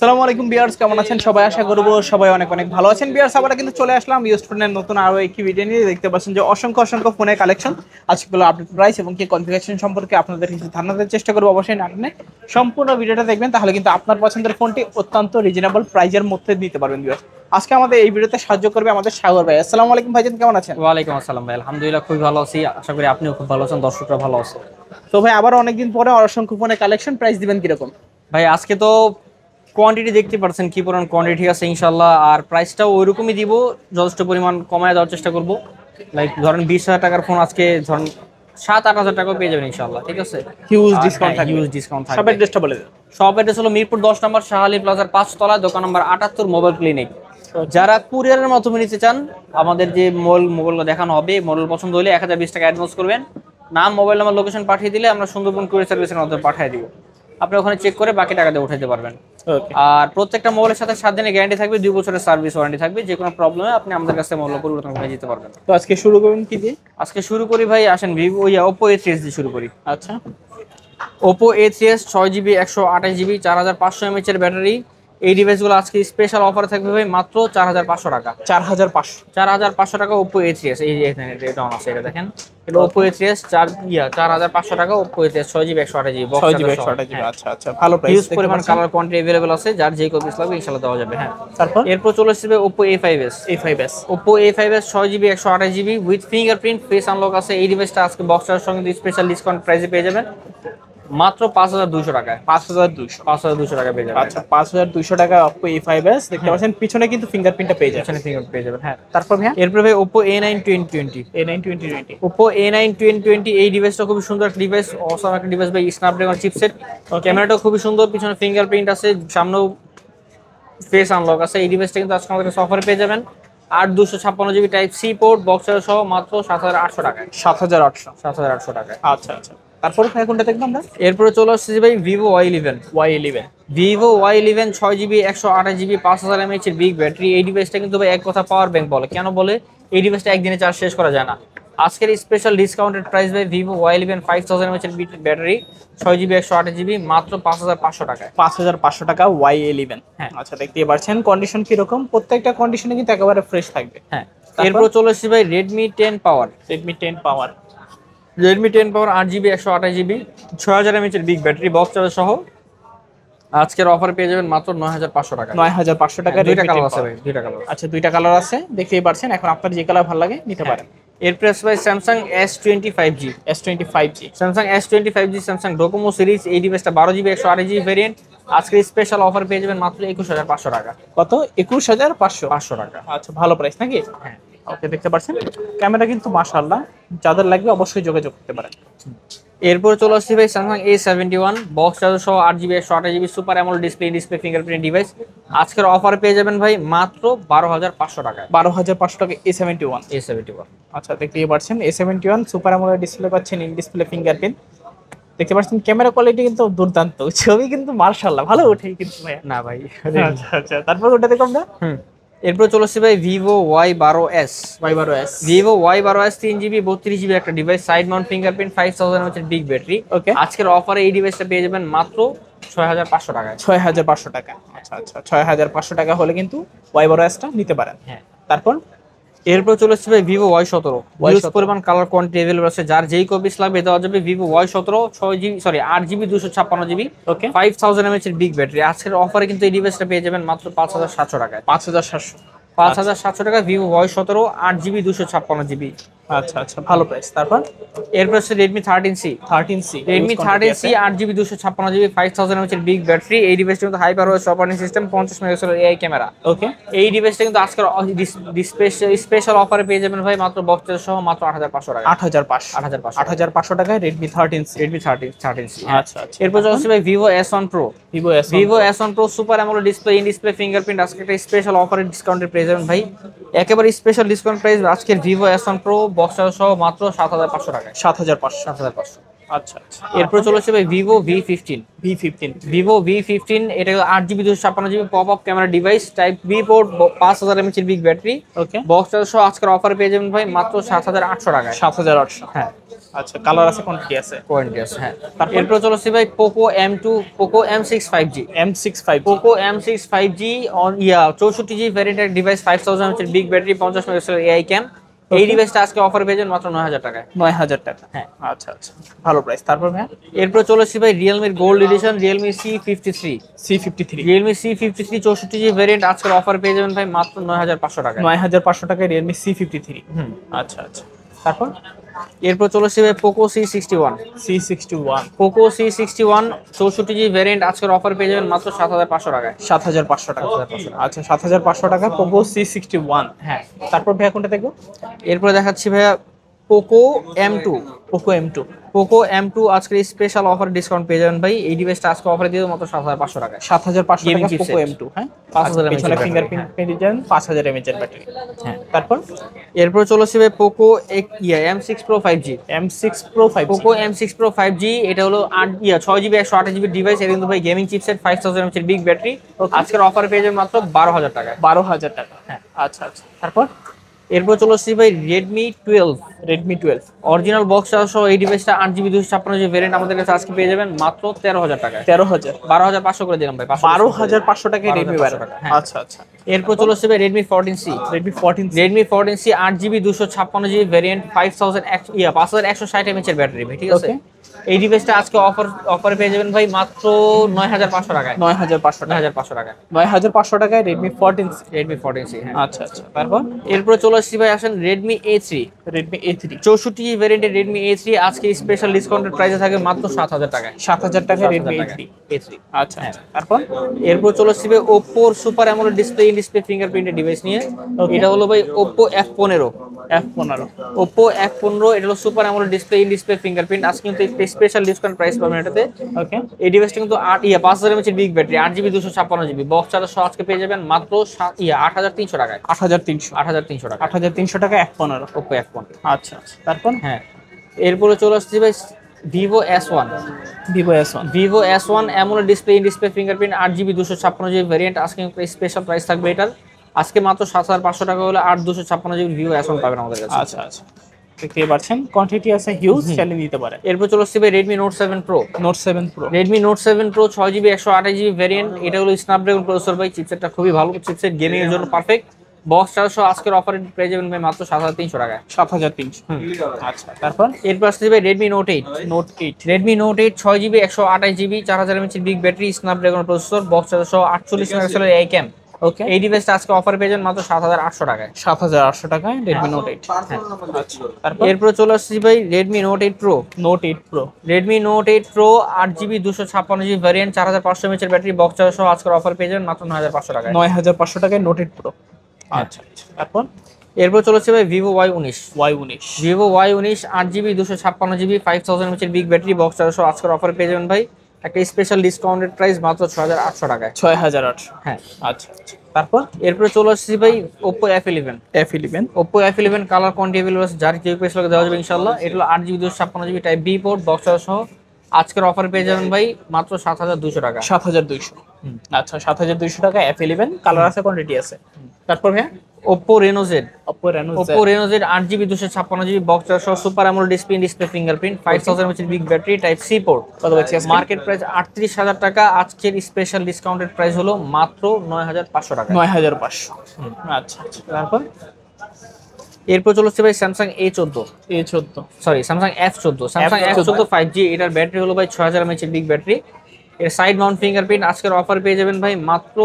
আসসালামু আলাইকুম বিয়ার্স, কেমন আছেন সবাই? আশা করবো সবাই অনেক অনেক ভালো আছেন। বিয়ার্স, আমরা কিন্তু চলে আসলাম ইউজ ফোনের নতুন আরো একটি ভিডিও নিয়ে। দেখতে পাচ্ছেন যে অসংখ্য অসংখ্য ফোনের কালেকশন, আজকেগুলো আপডেট প্রাইস এবং কি কনফিগারেশন সম্পর্কে আপনাদের কিছু ধারণা দেওয়ার চেষ্টা করবো। অবশ্যই না টেনে সম্পূর্ণ ভিডিওটা দেখবেন, তাহলে কিন্তু আপনার পছন্দের ফোনটি অত্যন্ত রিজনেবল প্রাইজের মধ্যে দিতে পারবেন। বিয়ার্স, আজকে আমাদের এই ভিডিওতে সাহায্য করবে আমাদের সাগর ভাই। আসসালামু আলাইকুম ভাইজান, কেমন আছেন? ওয়ালাইকুম আসসালাম ভাই, আলহামদুলিল্লাহ খুবই ভালো আছি। আশা করি আপনিও খুব ভালো আছেন, দর্শকরা ভালো আছে। তো ভাই, আবার অনেকদিন পরে অসংখ্য ফোনের কালেকশন, প্রাইস দিবেন কিরকম? ভাই আজকে তো কোয়ান্টিটি দেখতে পাচ্ছেন কি পরিমাণ কোয়ান্টিটি আছে ইনশাল্লাহ, আর প্রাইসটাও ওইরকমই দিব, যথেষ্ট পরিমাণ কমায় দেওয়ার চেষ্টা করব। লাইক ধরেন 20,000 টাকার ফোন আজকে ধরেন 7-8 হাজার টাকা পেয়ে যাবেন ইনশাল্লাহ, ঠিক আছে? হিউজ ডিসকাউন্ট থাকবে। হিউজ ডিসকাউন্ট সব থাকবে। অ্যাড্রেসটা বলে দেন। সব অ্যাড্রেস হলো মিরপুর 10 নম্বর শাহালি প্লাজার 5 তলায়, দোকান নম্বর 78, মোবাইল ক্লিনিক। যারা কুরিয়ারের মাধ্যমে নিতে চান, আমাদের যে মোবাইলগুলো দেখানো হবে, মডেল পছন্দ হলে 1020 টাকা অ্যাডভান্স করবেন। নাম, মোবাইল নাম্বার, লোকেশন পাঠিয়ে দিলে আমরা সুন্দরবন কুরিয়ার সার্ভিসের মাধ্যমে পাঠিয়ে দিব। আপনি ওখানে চেক করে বাকি টাকা দিয়ে উঠাইতে পারবেন। ওকে। আর প্রত্যেকটা মোবাইলের সাথে 7 দিনের গ্যারান্টি থাকবে, 2 বছরের সার্ভিস ওয়ারেন্টি থাকবে। যে কোনো প্রবলেমে আপনি আমাদের কাছে মোবাইল পরিবর্তন করে যেতে পারবেন। তো আজকে শুরু করুন কি দিয়ে? আজকে শুরু করি ভাই, আসেন ভিভো ওপো A3s দিয়ে শুরু করি। আচ্ছা। Oppo A3s 6GB 128GB 4500 mAh এর ব্যাটারি। এই ডিভাইসগুলো আজকে স্পেশাল অফার থাকবে ভাই, মাত্র 4500 টাকা। 4500। 4500 টাকা ওপো A3s। এই যে এখানে এটা অন আছে, এটা দেখেন, এটা ওপো A3s 4500 টাকা Oppo A3s 6GB 128GB box 6GB 128GB। আচ্ছা আচ্ছা, ভালো প্রাইস। হিউজ পরিমাণ কালার কোয়ান্টিটি अवेलेबल আছে, যার যে কপিস লাগবে ইনশাআল্লাহ দেওয়া যাবে। হ্যাঁ, তারপর এরপর চলে আসবে Oppo A5s। A5s। Oppo A5s 6GB 128GB with fingerprint face unlock আছে। এই ডিভাইসটা আজকে বক্সটার সঙ্গে স্পেশাল ডিসকাউন্ট প্রাইসে পেয়ে যাবেন মাত্র 5200 টাকায়। 5200 টাকা পেয়ে যাবেন। আচ্ছা, 5200 টাকা Oppo A5s দেখতে পাচ্ছেন, পিছনে কিন্তু ফিঙ্গারপ্রিন্টটা পেয়ে যাচ্ছেন। এখানে ফিঙ্গারপ্রিন্ট পেয়ে যাবেন। হ্যাঁ, তারপর ভাই এরপর ভাই Oppo A9 2020। A9 2020। Oppo A9 2020 এই ডিভাইসটা খুবই সুন্দর একটা ডিভাইস, অসাম একটা ডিভাইস ভাই। স্ন্যাপড্রাগন চিপসেট, ক্যামেরাটাও খুবই সুন্দর, পিছনে ফিঙ্গারপ্রিন্ট আছে, সামনেও ফেস আনলক আছে। এই ডিভাইসটা কিন্তু আজকে আমাদের কাছে অফারে পেয়ে যাবেন 256GB type C port boxer সহ মাত্র 7800 টাকায়। 7800। 7800 টাকায়। আচ্ছা আচ্ছা, তারপর ভাই কোনটা দেখবো আমরা? এরপরে চলে আসছে ভাই Vivo Y11। Y11। Vivo Y11 6GB 128GB 5000 mAh এর বিগ ব্যাটারি। এই ডিভাইসটা কিন্তু ভাই এক কথা পাওয়ার ব্যাংক বলে। কেন বলে? এই ডিভাইসটা একদিনে চার্জ শেষ করা যায় না। আজকের স্পেশাল ডিসকাউন্টেড প্রাইস ভাই ভিভো Y11 5000 mAh এর ব্যাটারি 6GB 128GB মাত্র 5500 টাকায়। 5500 টাকা Y11। হ্যাঁ। আচ্ছা, দেখতেই পাচ্ছেন কন্ডিশন কিরকম, প্রত্যেকটা কন্ডিশনে কিন্তু একেবারে ফ্রেশ থাকবে। হ্যাঁ, এরপর চলে আসছে ভাই Redmi 10 পাওয়ার। Redmi 10 পাওয়ার। Redmi 10 পাওয়ার 8GB 128GB 6000 mAh এর বিগ ব্যাটারি বক্স চার্জার সহ আজকের অফার পেয়ে যাবেন মাত্র 9500 টাকা। 9500 টাকা। দুইটা Redmi 10 কালার আছে পাওয়ার। ভাই, দুইটা কালার। আচ্ছা, দুইটা কালার আছে, দেখতেই পাচ্ছেন। এখন আপনার যে কালার ভালো লাগে নিতে পারেন। এরপর আছে ভাই Samsung S25G। S25G। Samsung S25G Samsung Docomo series. এই ডিভাইসটা 12GB 128GB ভেরিয়েন্ট। আজকে স্পেশাল অফার পেয়ে যাবেন মাত্র 21500 টাকা। কত? 21500। 500 টাকা। আচ্ছা, ভালো প্রাইস নাকি? হ্যাঁ। ওকে, দেখতে পাচ্ছেন ক্যামেরা কিন্তু মাশাআল্লাহ, যাদের লাগবে অবশ্যই যোগাযোগ করতে পারেন। এরপর চলে আসছি ভাই Samsung A71 বক্স চার্জার সহ 8GB 128GB super AMOLED display fingerprint device. আজকের অফার পেয়ে যাবেন ভাই মাত্র 12500 টাকায়। 12500 টাকা A71। A71। আচ্ছা, দেখতেই পাচ্ছেন A71 সুপার অ্যামোলেড ডিসপ্লে পাচ্ছেন, ইন ডিসপ্লে ফিঙ্গারপ্রিন্ট। দেখতে পাচ্ছেন ক্যামেরা কোয়ালিটি কিন্তু দুর্দান্ত, ছবি কিন্তু মাশাআল্লাহ ভালো ওঠে কিন্তু ভাই। না ভাই। আচ্ছা আচ্ছা, তারপর ওটা দেখো আমরা। এরপর চলে আসছে ভাই Vivo Y12s। Y12s। Vivo Y12s 3GB 32GB একটা device, side Mount fingerprint 5000 mAh এর বিগ ব্যাটারি। ওকে। আজকের অফারে এই ডিভাইসটা পেয়ে যাবেন মাত্র 6500 টাকায়। 6500 টাকা। আচ্ছা আচ্ছা, 6500 টাকা হলে কিন্তু Y12s টা নিতে পারেন। হ্যাঁ। তারপর এরপর চলে আসছে ভাই Vivo Y17। হিউজ Y17 পরিমাণ কালার কোয়ান্টিটি अवेलेबल আছে, যার যেই কপিস লাগবে দেওয়া যাবে। Vivo Y17 8GB 256GB ওকে। 5000 mAh এর বিগ ব্যাটারি। আজকের অফারে কিন্তু এই ডিভাইসটা পেয়ে যাবেন মাত্র 5700 টাকায়। 5700। 5700 টাকা Vivo Y17 8GB 256GB। আচ্ছা আচ্ছা, ভালো প্রাইস। তারপর এরপর হচ্ছে Redmi 13C। 13C। Redmi 13C 8GB 256GB 5000 mAh এর বিগ ব্যাটারি। এই ডিভাইসটা কিন্তু হাইপার ওএস অপারেটিং সিস্টেম, 50 মেগাপিক্সেলের এআই ক্যামেরা। ওকে। এই ডিভাইসটা কিন্তু আজকের স্পেশাল অফারে পেয়ে যাবেন ভাই মাত্র বক্স চার্জার সহ মাত্র 8500 টাকা। 8500। 8500 টাকায় Redmi 13C। Redmi 13C। আচ্ছা আচ্ছা, এরপর চলছে ভাই Vivo S1 Pro। Vivo S1 Pro super AMOLED display, in display fingerprint. আজকে একটা স্পেশাল অফারের ডিসকাউন্টের পেয়ে যাবেন ভাই, একেবারে স্পেশাল ডিসকাউন্ট প্রাইস আজকের Vivo S1 Pro box charger সহ মাত্র 7500 টাকায়। 7500। 7500। আচ্ছা আচ্ছা। এরপর চলে আসছে ভাই Vivo V15। V15 Vivo V15 এটা হলো 8GB 256GB pop up camera device, type B port, 5000 mAh এর big battery, okay, box charge সহ আজকের অফার পেয়ে যাবেন ভাই মাত্র 7800 টাকায়। 7800। হ্যাঁ, আচ্ছা, কালার আছে, কোয়ান্টিটি আছে। ওয়ারেন্টি আছে। হ্যাঁ, এরপর চলে আসছে ভাই Poco M2, Poco M6 5G। M6 5G, Poco M6 5G on 64GB ভ্যারিয়েন্টের ডিভাইস, 5000 mAh এর big battery, 50 megapixel AI cam. এই ডিভাইসটা আজকে অফার পেয়ে যাবেন মাত্র 9000 টাকায়। 9000 টাকা। হ্যাঁ, আচ্ছা আচ্ছা, ভালো প্রাইস। তারপর ভাই এরপর চলে আসছে ভাই রিয়েলমির gold edition Realme C53। C53, Realme C53 64GB variant আজকের অফার পেয়ে যাবেন ভাই মাত্র 9500 টাকায়। 9500 টাকায় Realme C53। হুম। আচ্ছা আচ্ছা, তারপর এরপর চলে আসছে ভাই Poco C61। C61, Poco C61 64GB variant আজকের অফার পেয়ে যাবেন মাত্র 7500 টাকায়। 7500 টাকা। 7500 আচ্ছা, 7500 টাকা পোকো C61। হ্যাঁ, তারপর ভাইয়া কোনটা দেখবো? এরপর দেখাচ্ছি ভাইয়া Poco M2। Poco M2। Poco M2 আজকের স্পেশাল অফার ডিসকাউন্ট পেয়ে যাবেন ভাই। এই ডিভাইসটা আজকে অফারে দিয়ে দেবো মাত্র 7500 টাকায়। 7500 Gaming টাকা পোকো chipset। M2। হ্যাঁ, 5000 mAh পিছনে ব্যাটারি। ফিঙ্গারপ্রিন্ট পেয়ে যাবেন, 5000 mAh এর ব্যাটারি। হ্যাঁ, তারপর এরপর চলে আসছে ভাই Poco M6 Pro 5G। M6 Pro 5G, Poco M6 Pro 5G এটা হলো 6GB 128GB ডিভাইস, এটা কিন্তু ভাই গেমিং চিপসেট, 5000 mAh এর বিগ ব্যাটারি। আজকের অফারে পেয়ে যাবেন মাত্র 12000 টাকায়। 12000 টাকা। হ্যাঁ, আচ্ছা আচ্ছা, তারপর এরপর চলে আসছি ভাই Redmi 12। Redmi 12, original box charge সহ এই ডিভাইসটা 8GB 256GB ভ্যারিয়েন্ট আমাদের কাছে আজকে পেয়ে যাবেন মাত্র 13000 টাকায়। 13000, 12500 করে দিলাম ভাই। 12500 টাকায় Redmi 12500 12। হ্যাঁ। আচ্ছা আচ্ছা, এরপর চলে আসছে ভাই Redmi 14C। Redmi 14C, Redmi 14C 8GB 256GB variant, 5160 mAh এর ব্যাটারি ভাই, ঠিক আছে। এই ডিভাইসটা আজকে অফারে পেয়ে যাবেন ভাই মাত্র 9500 টাকায়। 9500 টাকা। 9500 টাকায় 9500 টাকায় Redmi 14C। Redmi 14C। হ্যাঁ, আচ্ছা আচ্ছা, তারপর এরপর চলে আসছি ভাই আসেন Redmi A3। Redmi A3, 64GB ভ্যারিয়েন্টের Redmi A3 আজকে স্পেশাল ডিসকাউন্টেড প্রাইসে থাকে মাত্র 7000 টাকায়। 7000 টাকায় 7000 Redmi টাকায়। A3। A3। আচ্ছা আচ্ছা, তারপর এরপর চলে আসছে ভাই Oppo super AMOLED display in display ফিঙ্গারপ্রিন্টের ডিভাইস নিয়ে। Okay. এটা হলো ভাই Oppo F15। F15, Oppo F15 এটা হলো super AMOLED display in display fingerprint, আজকে কিন্তু স্পেশাল ডিসকাউন্ট প্রাইস পাবেন এটাতে। ওকে, এই ডিভাইসটা কিন্তু 5000 mAh এর big battery, 8GB 256GB box charge সহ আজকে পেয়ে যাবেন মাত্র 8300 টাকায়। 8300, 8300 টাকা 8300 টাকা F15। Oppo F15। আচ্ছা আচ্ছা, তারপর হ্যাঁ, এরপরে চলে আসছে ভাই Vivo S1। Vivo S1, Vivo S1 AMOLED display in display fingerprint, 8GB 256GB variant, আজকে স্পেশাল প্রাইস থাকবে এটার। আজকে মাত্র 7500 টাকা হলে 8256GB Vivo S1 পাবেন আমাদের কাছে। আচ্ছা আচ্ছা, দেখতে পাচ্ছেন কোয়ান্টিটি আছে হিউজ, চালিয়ে নিতে পারে। এরপর চলে আসছে ভাই Redmi Note 7 Pro। Note 7 Pro, Redmi Note 7 Pro 6GB 128GB variant, এটা হলো স্ন্যাপড্রাগন প্রসেসর ভাই, চিপসেটটা খুবই ভালো চিপসেট, গেমিং এর জন্য পারফেক্ট। বক্স চার্জ সহ আজকের অফারে পেয়ে যাবেন ভাই মাত্র 7300 টাকায়। 7300। আচ্ছা, তারপর এরপর আসছে ভাই Redmi Note 8। Note 8, Redmi Note 8 6GB 128GB 4000 mAh big battery, Snapdragon processor, box charge সহ 48 মেগাপিক্সেলের এআই ক্যাম। ওকে, এই ডিভাইসটা আজকে অফারে পেয়ে যাবেন মাত্র 7800 টাকায়। 7800 টাকায় Redmi Note 8। হ্যাঁ, আচ্ছা, তারপর এরপর চলে আসছি ভাই Redmi Note 8 Pro। Note 8 Pro, Redmi Note 8 Pro 8GB 256GB variant, 4500 mAh এর ব্যাটারি, বক্স চার্জ সহ আজকের অফার পেয়ে যাবেন মাত্র 9500 টাকায়। 9500 টাকায় Note 8 Pro। আচ্ছা আচ্ছা, তারপর এরপর চলে আসছে ভাই Vivo Y19। Y19, Vivo Y19 8GB 256GB 5000 mAh এর বিগ ব্যাটারি, বক্স চার্জ সহ আজকের অফারে পেয়ে যাবেন ভাই একটা স্পেশাল ডিসকাউন্টেড প্রাইস মাত্র 6800 টাকায়। 6800। হ্যাঁ, আচ্ছা আচ্ছা, তারপর এরপরে চলে আসছি ভাই Oppo F11। F11, Oppo F11 colour quantity আছে, যার যে পেস লাগে দেওয়া যাবে ইনশাআল্লাহ। এটা হলো 8GB 256GB type B port, box charge সহ আজকের অফার পেয়ে যাবেন ভাই মাত্র 7200 টাকা। 7200। আচ্ছা, 7200 টাকা F11, কালার আছে, কোয়ান্টিটি আছে। তারপর হ্যাঁ Oppo Reno Z। Oppo Reno Z, Oppo Reno Z 8GB 256GB box charge সহ super AMOLED display fingerprint, 5000 mAh big battery, type C port. কত পাচ্ছি আজকে? মার্কেট প্রাইস 38000 টাকা, আজকের স্পেশাল ডিসকাউন্টেড প্রাইস হলো মাত্র 9500 টাকা। 9500। আচ্ছা আচ্ছা, তারপর এরপর চলে আসছে ভাই Samsung A14। A14, sorry Samsung F14। Samsung F14 5G, এটার ব্যাটারি হলো ভাই 6000 mAh এর বিগ ব্যাটারি, এর সাইড মাউন্ট ফিঙ্গারপ্রিন্ট, আজকের অফার পেয়ে যাবেন ভাই মাত্র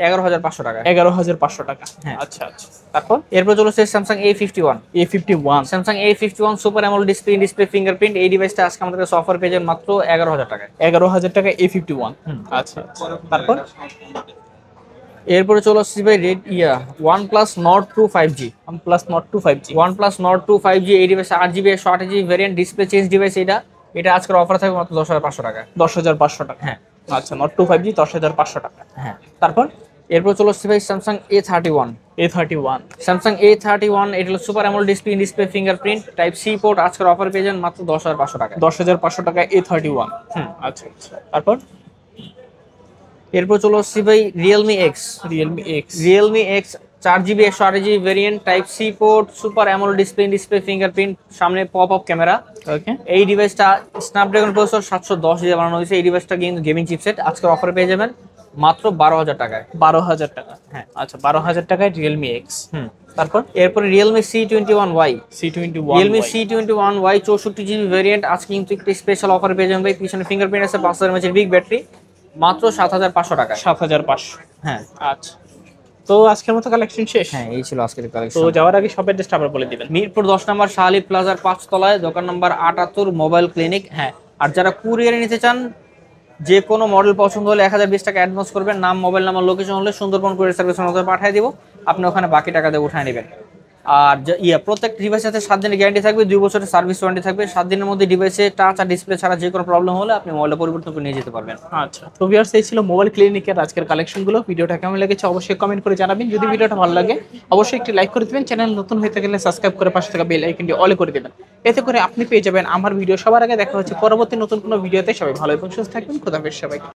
11500 টাকা। 11500 টাকা। হ্যাঁ। আচ্ছা আচ্ছা, তারপর এরপর চলে আসছে Samsung A51। A51, Samsung A51 super AMOLED display fingerprint, এই ডিভাইসটা আজকে আমাদের কাছে অফার পেয়ে যাবেন মাত্র 11000 টাকায়। 11000 টাকা A51। আচ্ছা আচ্ছা, তারপর এরপরে চলে আসছে ভাই OnePlus Nord 2 5G। OnePlus Nord 2 5G, OnePlus Nord 2 5G এই device 8GB 128GB variant, display change device, এটা আজকের অফার থাকবে মাত্র 10500 টাকা। 10500 টাকা। হ্যাঁ আচ্ছা, Nord 2 5G 10500 টাকা। হ্যাঁ, তারপর এরপর চলে আসছে ভাই Samsung A31। A31 Samsung A31 এটা হলো super AMOLED display, in display fingerprint type C port. আজকের অফার পেয়ে যান মাত্র 10,500 টাকা। 10,500 টাকা A31। আচ্ছা আচ্ছা, তারপর এরপর চলে আসছি ভাই Realme X. Realme X 4GB 128GB variant, type C port, super AMOLED display, in display fingerprint, সামনে পপ আপ ক্যামেরা। ওকে, এই ডিভাইসটা স্ন্যাপড্রাগন প্রসেসর 710 দিয়ে বানানো হয়েছে। এই ডিভাইসটা কিন্তু গেমিং চিপসেট। আজকের অফারে পেয়ে যাবেন মাত্র 12,000 টাকায়। 12,000 টাকা। হ্যাঁ, আচ্ছা, 12,000 টাকায় Realme X। তারপর এরপরে Realme C21Y। C21 Realme C21Y 64GB variant. আজকে কিন্তু একটি স্পেশাল অফারে পেয়ে যাবেন ভাই। পিছনে ফিঙ্গারপ্রিন্ট আছে, 5000 mAh বিগ ব্যাটারি, মাত্র 7,500 টাকায়। 7,500। হ্যাঁ আচ্ছা, তো আজকের মতো কালেকশন শেষ। হ্যাঁ, এই ছিল আজকের তো কালেকশন। যাওয়ার আগে শপের অ্যাড্রেসটা আবার বলে দিবেন। মিরপুর 10 নম্বর শাহালি প্লাজার 5 তলায়, দোকান নম্বর 78, মোবাইল ক্লিনিক। হ্যাঁ, আর যারা কুরিয়ারে নিতে চান, যে কোনো মডেল পছন্দ হলে 1020 টাকা অ্যাডভান্স করবেন। নাম, মোবাইল নাম্বার, লোকেশন হলে সুন্দরবন কুরিয়ার সার্ভিসের মধ্যে পাঠিয়ে দিব, আপনি ওখানে বাকি টাকা দিয়ে উঠায় নেবেন। আর প্রত্যেক ডিভাইসের সাথে 7 দিনের গ্যারান্টি থাকবে, 2 বছরের সার্ভিস ওয়ারেন্টি থাকবে। 7 দিনের মধ্যে ডিভাইসে টাচ আর ডিসপ্লে ছাড়া যে কোনো প্রবলেম হলে আপনি মোবাইলটা পরিবর্তন করে নিয়ে যেতে পারবেন। আচ্ছা, তো ভিউয়ার্স, এই ছিল মোবাইল ক্লিনিকের আজকের কালেকশনগুলো। ভিডিওটা কেমন লেগেছে অবশ্যই কমেন্ট করে জানাবেন। যদি ভিডিওটা ভালো লাগে অবশ্যই একটি লাইক করে দিবেন। চ্যানেল নতুন হয়ে থাকলে সাবস্ক্রাইব করে পাশে থাকা বেল আইকনটি অলে করে দিবেন। এতে করে আপনি পেয়ে যাবেন আমার ভিডিও সবার আগে। দেখা হচ্ছে পরবর্তী নতুন কোনো ভিডিওতে। সবাই ভালো এবং সুস্থ থাকবেন। খোদা হাফেজ সবাইকে।